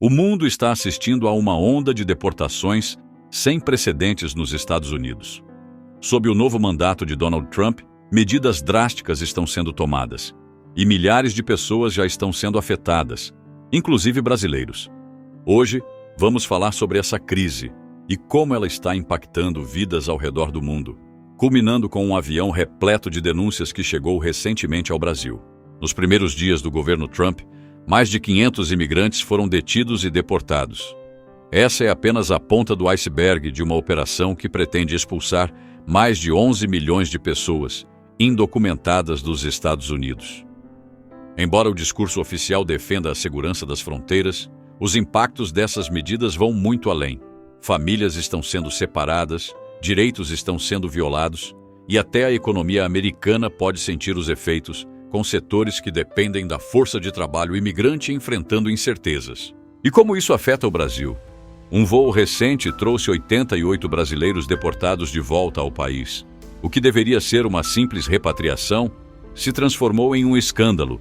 O mundo está assistindo a uma onda de deportações sem precedentes nos Estados Unidos. Sob o novo mandato de Donald Trump, medidas drásticas estão sendo tomadas e milhares de pessoas já estão sendo afetadas, inclusive brasileiros. Hoje, vamos falar sobre essa crise e como ela está impactando vidas ao redor do mundo, culminando com um avião repleto de denúncias que chegou recentemente ao Brasil. Nos primeiros dias do governo Trump, mais de 500 imigrantes foram detidos e deportados. Essa é apenas a ponta do iceberg de uma operação que pretende expulsar mais de 11 milhões de pessoas indocumentadas dos Estados Unidos. Embora o discurso oficial defenda a segurança das fronteiras, os impactos dessas medidas vão muito além. Famílias estão sendo separadas, direitos estão sendo violados e até a economia americana pode sentir os efeitos, com setores que dependem da força de trabalho imigrante enfrentando incertezas. E como isso afeta o Brasil? Um voo recente trouxe 88 brasileiros deportados de volta ao país. O que deveria ser uma simples repatriação se transformou em um escândalo,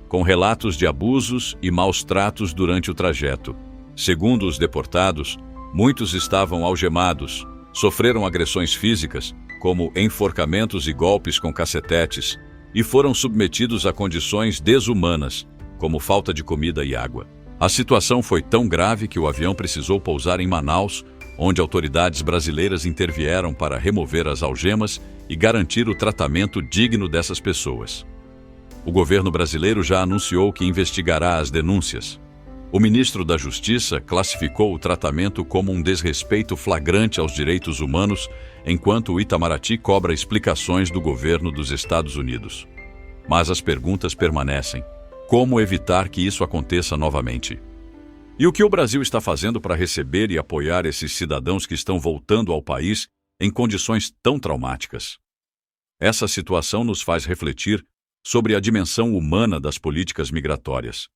com relatos de abusos e maus tratos durante o trajeto. Segundo os deportados, muitos estavam algemados, sofreram agressões físicas, como enforcamentos e golpes com cacetetes, e foram submetidos a condições desumanas, como falta de comida e água. A situação foi tão grave que o avião precisou pousar em Manaus, onde autoridades brasileiras intervieram para remover as algemas e garantir o tratamento digno dessas pessoas. O governo brasileiro já anunciou que investigará as denúncias. O ministro da Justiça classificou o tratamento como um desrespeito flagrante aos direitos humanos, enquanto o Itamaraty cobra explicações do governo dos Estados Unidos. Mas as perguntas permanecem. Como evitar que isso aconteça novamente? E o que o Brasil está fazendo para receber e apoiar esses cidadãos que estão voltando ao país em condições tão traumáticas? Essa situação nos faz refletir sobre a dimensão humana das políticas migratórias.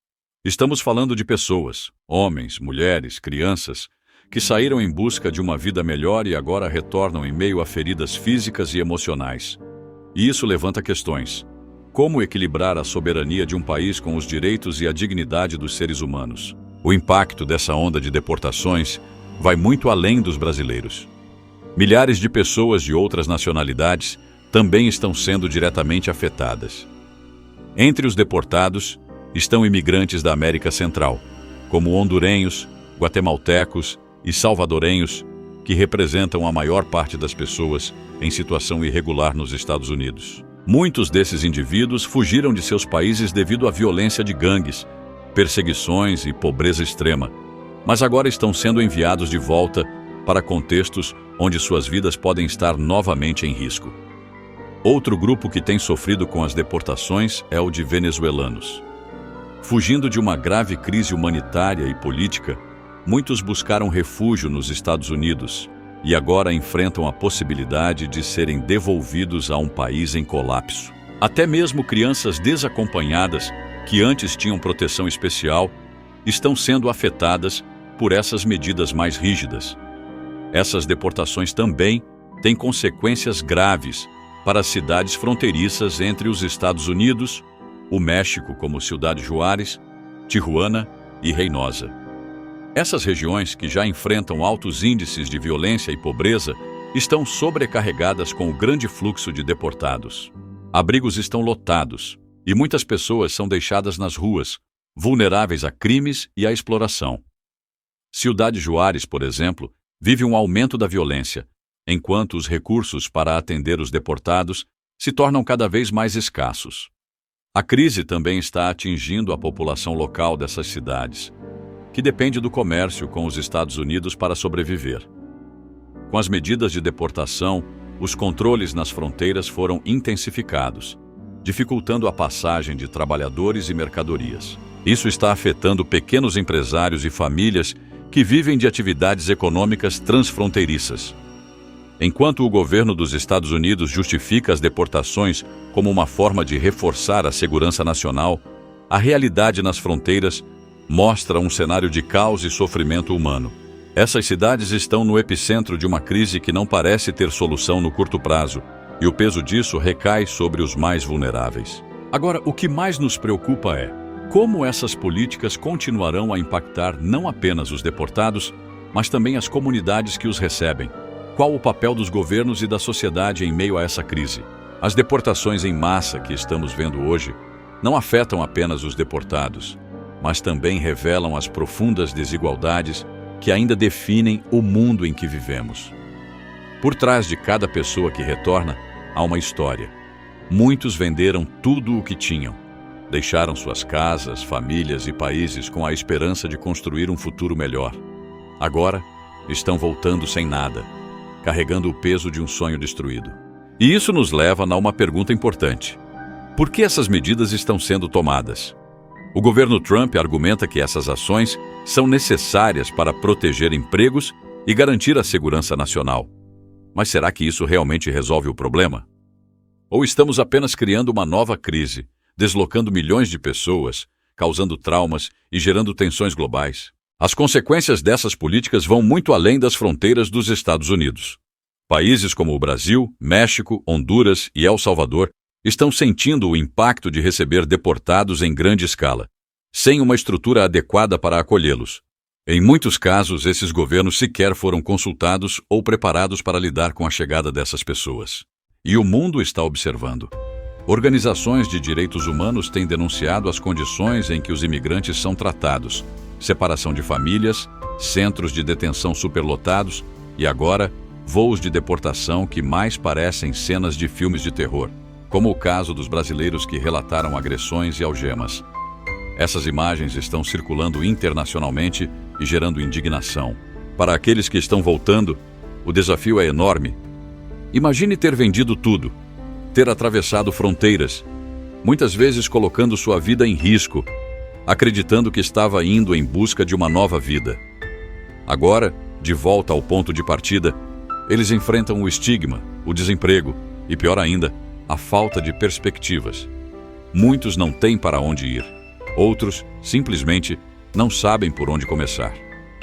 Estamos falando de pessoas, homens, mulheres, crianças, que saíram em busca de uma vida melhor e agora retornam em meio a feridas físicas e emocionais. E isso levanta questões. Como equilibrar a soberania de um país com os direitos e a dignidade dos seres humanos? O impacto dessa onda de deportações vai muito além dos brasileiros. Milhares de pessoas de outras nacionalidades também estão sendo diretamente afetadas. Entre os deportados estão imigrantes da América Central, como hondurenhos, guatemaltecos e salvadorenhos, que representam a maior parte das pessoas em situação irregular nos Estados Unidos. Muitos desses indivíduos fugiram de seus países devido à violência de gangues, perseguições e pobreza extrema, mas agora estão sendo enviados de volta para contextos onde suas vidas podem estar novamente em risco. Outro grupo que tem sofrido com as deportações é o de venezuelanos. Fugindo de uma grave crise humanitária e política, muitos buscaram refúgio nos Estados Unidos e agora enfrentam a possibilidade de serem devolvidos a um país em colapso. Até mesmo crianças desacompanhadas, que antes tinham proteção especial, estão sendo afetadas por essas medidas mais rígidas. Essas deportações também têm consequências graves para as cidades fronteiriças entre os Estados Unidos, o México, como Ciudad Juárez, Tijuana e Reynosa. Essas regiões, que já enfrentam altos índices de violência e pobreza, estão sobrecarregadas com o grande fluxo de deportados. Abrigos estão lotados e muitas pessoas são deixadas nas ruas, vulneráveis a crimes e à exploração. Ciudad Juárez, por exemplo, vive um aumento da violência, enquanto os recursos para atender os deportados se tornam cada vez mais escassos. A crise também está atingindo a população local dessas cidades, que depende do comércio com os Estados Unidos para sobreviver. Com as medidas de deportação, os controles nas fronteiras foram intensificados, dificultando a passagem de trabalhadores e mercadorias. Isso está afetando pequenos empresários e famílias que vivem de atividades econômicas transfronteiriças. Enquanto o governo dos Estados Unidos justifica as deportações como uma forma de reforçar a segurança nacional, a realidade nas fronteiras mostra um cenário de caos e sofrimento humano. Essas cidades estão no epicentro de uma crise que não parece ter solução no curto prazo, e o peso disso recai sobre os mais vulneráveis. Agora, o que mais nos preocupa é como essas políticas continuarão a impactar não apenas os deportados, mas também as comunidades que os recebem. Qual o papel dos governos e da sociedade em meio a essa crise? As deportações em massa que estamos vendo hoje não afetam apenas os deportados, mas também revelam as profundas desigualdades que ainda definem o mundo em que vivemos. Por trás de cada pessoa que retorna, há uma história. Muitos venderam tudo o que tinham. Deixaram suas casas, famílias e países com a esperança de construir um futuro melhor. Agora, estão voltando sem nada, carregando o peso de um sonho destruído. E isso nos leva a uma pergunta importante. Por que essas medidas estão sendo tomadas? O governo Trump argumenta que essas ações são necessárias para proteger empregos e garantir a segurança nacional. Mas será que isso realmente resolve o problema? Ou estamos apenas criando uma nova crise, deslocando milhões de pessoas, causando traumas e gerando tensões globais? As consequências dessas políticas vão muito além das fronteiras dos Estados Unidos. Países como o Brasil, México, Honduras e El Salvador estão sentindo o impacto de receber deportados em grande escala, sem uma estrutura adequada para acolhê-los. Em muitos casos, esses governos sequer foram consultados ou preparados para lidar com a chegada dessas pessoas. E o mundo está observando. Organizações de direitos humanos têm denunciado as condições em que os imigrantes são tratados, separação de famílias, centros de detenção superlotados e agora, voos de deportação que mais parecem cenas de filmes de terror, como o caso dos brasileiros que relataram agressões e algemas. Essas imagens estão circulando internacionalmente e gerando indignação. Para aqueles que estão voltando, o desafio é enorme. Imagine ter vendido tudo, ter atravessado fronteiras, muitas vezes colocando sua vida em risco, acreditando que estava indo em busca de uma nova vida. Agora, de volta ao ponto de partida, eles enfrentam o estigma, o desemprego e, pior ainda, a falta de perspectivas. Muitos não têm para onde ir. Outros, simplesmente, não sabem por onde começar.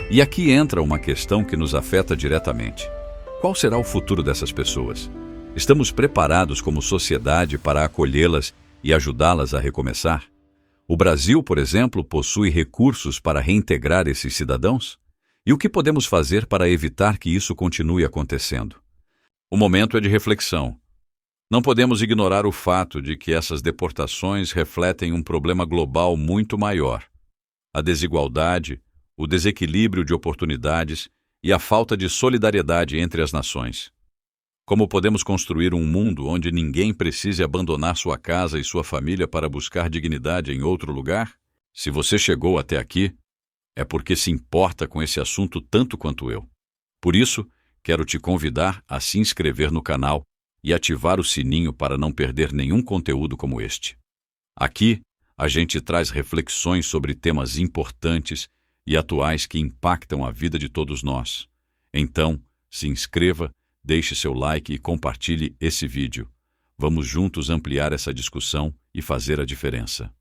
E aqui entra uma questão que nos afeta diretamente. Qual será o futuro dessas pessoas? Estamos preparados como sociedade para acolhê-las e ajudá-las a recomeçar? O Brasil, por exemplo, possui recursos para reintegrar esses cidadãos? E o que podemos fazer para evitar que isso continue acontecendo? O momento é de reflexão. Não podemos ignorar o fato de que essas deportações refletem um problema global muito maior: a desigualdade, o desequilíbrio de oportunidades e a falta de solidariedade entre as nações. Como podemos construir um mundo onde ninguém precise abandonar sua casa e sua família para buscar dignidade em outro lugar? Se você chegou até aqui, é porque se importa com esse assunto tanto quanto eu. Por isso, quero te convidar a se inscrever no canal e ativar o sininho para não perder nenhum conteúdo como este. Aqui, a gente traz reflexões sobre temas importantes e atuais que impactam a vida de todos nós. Então, se inscreva, deixe seu like e compartilhe esse vídeo. Vamos juntos ampliar essa discussão e fazer a diferença.